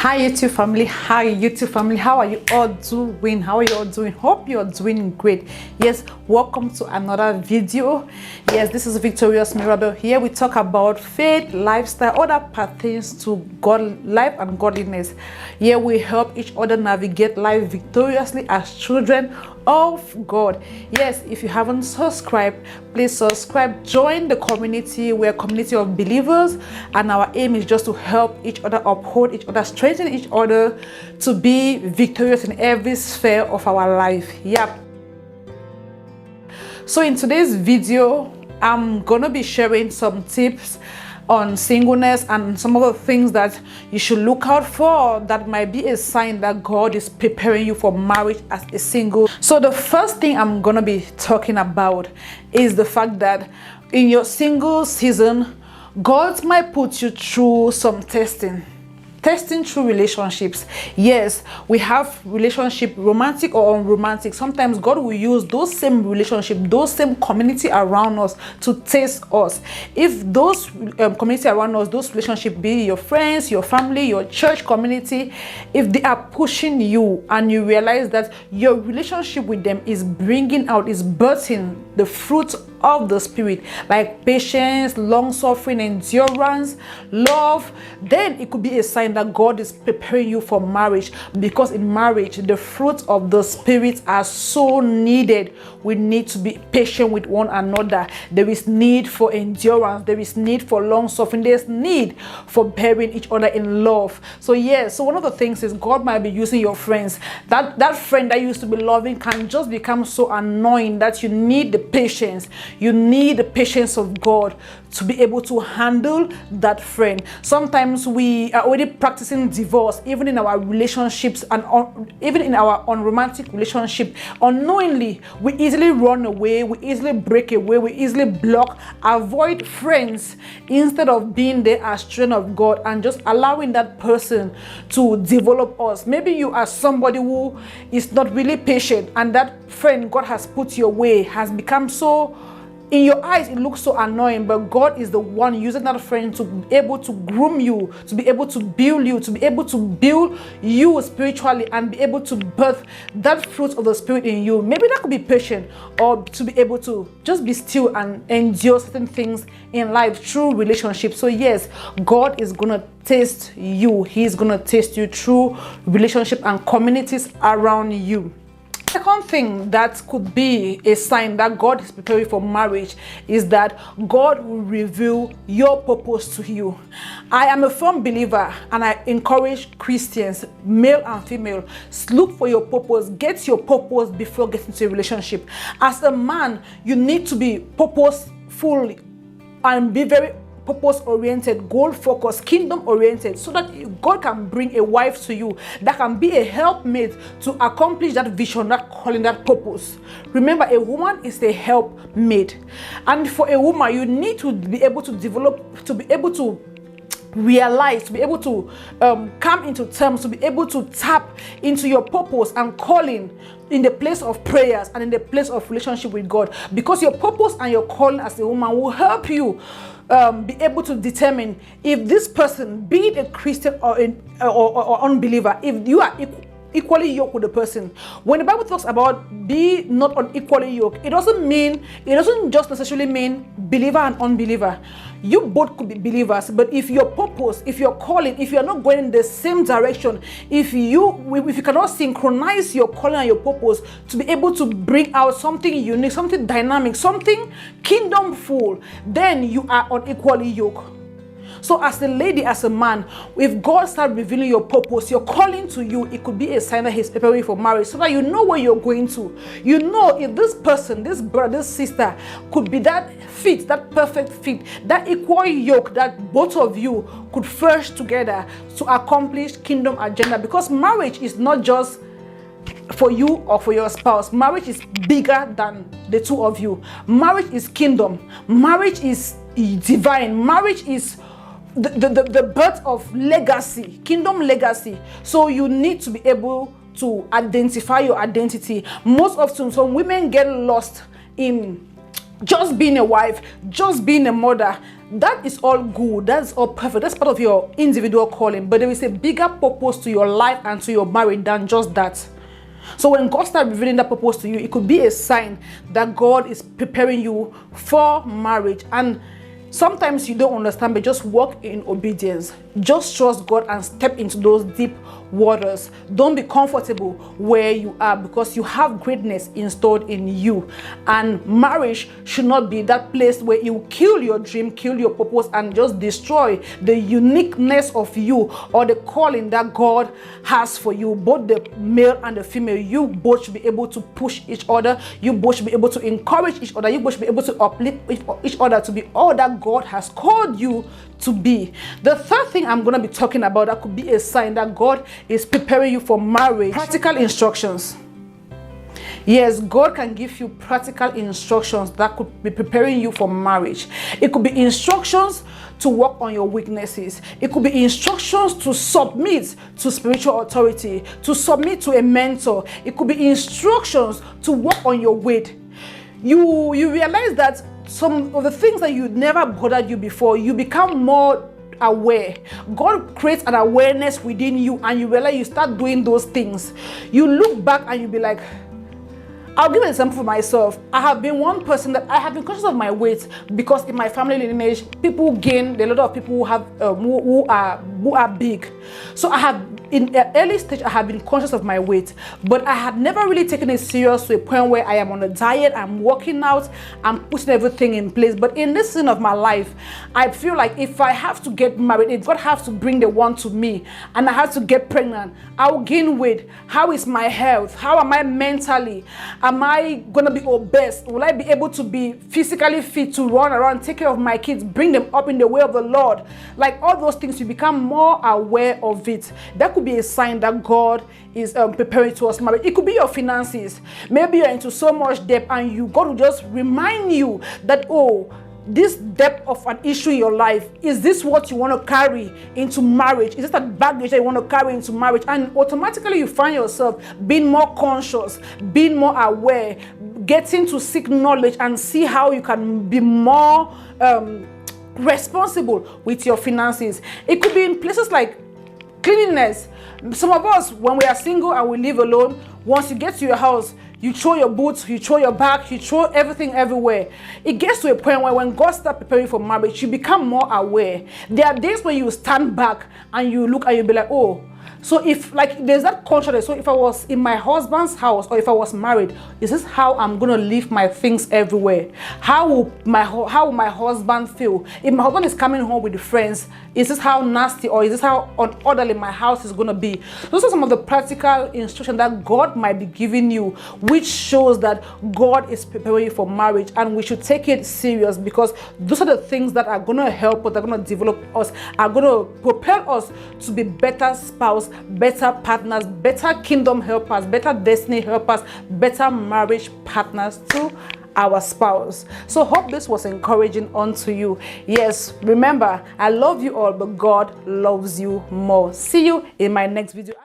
Hi YouTube family, how are you all doing? Hope you're doing great. Yes, welcome to another video. Yes, this is Victorious Mirabel. Here we talk about faith, lifestyle, other pertains to God, life and godliness. Here we help each other navigate life victoriously as children of God. Yes, if you haven't subscribed, please subscribe. Join the community. We're a community of believers, and our aim is just to help each other, uphold each other, strengthen each other to be victorious in every sphere of our life. Yep. So in today's video, I'm gonna be sharing some tips on singleness and some of the things that you should look out for that might be a sign that God is preparing you for marriage as a single. So the first thing I'm gonna be talking about is the fact that in your single season, God might put you through some testing through relationships. Yes, we have relationship, romantic or unromantic. Sometimes God will use those same relationship, those same community around us to test us. If those community around us, those relationship, be your friends, your family, your church community, if they are pushing you and you realize that your relationship with them is bringing out, is birthing the fruit of the spirit, like patience, long suffering, endurance, love, then it could be a sign that God is preparing you for marriage. Because in marriage, the fruit of the spirit are so needed. We need to be patient with one another. There is need for endurance. There is need for long suffering. There's need for bearing each other in love. So yes, so one of the things is God might be using your friends. That friend that used to be loving can just become so annoying that you need the patience. You need the patience of God to be able to handle that friend. Sometimes we are already practicing divorce, even in our relationships and even in our unromantic relationship. Unknowingly, we easily run away, we easily break away, we easily block, avoid friends instead of being there as children of God and just allowing that person to develop us. Maybe you are somebody who is not really patient, and that friend God has put your way has become so, in your eyes it looks so annoying, but God is the one using that friend to be able to groom you, to be able to build you, to be able to build you spiritually and be able to birth that fruit of the spirit in you. Maybe that could be patient, or to be able to just be still and endure certain things in life through relationships. So yes, God is gonna test you. He's gonna test you through relationship and communities around you. Second thing that could be a sign that God is preparing for marriage is that God will reveal your purpose to you. I am a firm believer, and I encourage Christians, male and female, look for your purpose. Get your purpose before getting into a relationship. As a man, you need to be purposeful and be very purpose-oriented, goal-focused, kingdom-oriented, so that God can bring a wife to you that can be a helpmate to accomplish that vision, that calling, that purpose. Remember, a woman is a helpmate, and for a woman, you need to be able to develop, to be able to realize, to be able to come into terms, to be able to tap into your purpose and calling in the place of prayers and in the place of relationship with God. Because your purpose and your calling as a woman will help you be able to determine if this person, be it a Christian or unbeliever, if you are equally yoked with the person. When the Bible talks about be not unequally yoked, it doesn't just necessarily mean believer and unbeliever. You both could be believers, but if your purpose, if your calling, if you are not going in the same direction, if you cannot synchronize your calling and your purpose to be able to bring out something unique, something dynamic, something kingdomful, then you are unequally yoked. So as a lady, as a man, if God starts revealing your purpose, your calling to you, it could be a sign that He's preparing for marriage, so that you know where you're going to. You know if this person, this brother, this sister could be that fit, that perfect fit, that equal yoke that both of you could flourish together to accomplish kingdom agenda. Because marriage is not just for you or for your spouse. Marriage is bigger than the two of you. Marriage is kingdom. Marriage is divine. Marriage is the birth of legacy, kingdom legacy. So you need to be able to identify your identity. Most often, some women get lost in just being a wife, just being a mother, that is all good, that's all perfect, that's part of your individual calling, but there is a bigger purpose to your life and to your marriage than just that. So when God starts revealing that purpose to you, it could be a sign that God is preparing you for marriage. And sometimes you don't understand, but just walk in obedience. Just trust God and step into those deep waters. Don't be comfortable where you are, because you have greatness installed in you. And marriage should not be that place where you kill your dream, kill your purpose, and just destroy the uniqueness of you or the calling that God has for you. Both the male and the female, you both should be able to push each other. You both should be able to encourage each other. You both should be able to uplift each other to be all that God has called you to be. The third thing I'm going to be talking about that could be a sign that God is preparing you for marriage: practical instructions. Yes, God can give you practical instructions that could be preparing you for marriage. It could be instructions to work on your weaknesses. It could be instructions to submit to spiritual authority, to submit to a mentor. It could be instructions to work on your weight. You realize that some of the things that you never bothered you before, you become more aware. God creates an awareness within you, and you realize you start doing those things. You look back and you be like, I'll give an example for myself. I have been one person that I have been conscious of my weight, because in my family lineage, people gain. There are a lot of people who have who are big. So I have, in the early stage, I have been conscious of my weight, but I had never really taken it serious to a point where I am on a diet, I'm working out, I'm putting everything in place. But in this season of my life, I feel like if I have to get married, if God has to bring the one to me, and I have to get pregnant, I will gain weight. How is my health? How am I mentally? Am I gonna be obese? Will I be able to be physically fit to run around, take care of my kids, bring them up in the way of the Lord? Like all those things, you become more aware of it. That could be a sign that God is preparing towards marriage. It could be your finances. Maybe you're into so much debt, and God will just remind you that, oh, this depth of an issue in your life, is this what you want to carry into marriage? Is this that baggage that you want to carry into marriage? And automatically you find yourself being more conscious, being more aware, getting to seek knowledge and see how you can be more responsible with your finances. It could be in places like cleanliness. Some of us, when we are single and we live alone, once you get to your house, you throw your boots, you throw your bag, you throw everything everywhere. It gets to a point where when God starts preparing for marriage, you become more aware. There are days when you stand back and you look and you be like, oh, so if like there's that consciousness. So if I was in my husband's house, or if I was married, is this how I'm gonna leave my things everywhere? How will my husband feel? If my husband is coming home with the friends, is this how nasty or is this how unorderly my house is gonna be? Those are some of the practical instructions that God might be giving you, which shows that God is preparing you for marriage, and we should take it serious, because those are the things that are gonna help us, that are gonna develop us, are gonna propel us to be better spouse, better partners, better kingdom helpers, better destiny helpers, better marriage partners to our spouse. So hope this was encouraging unto you. Yes, remember, I love you all, but God loves you more. See you in my next video.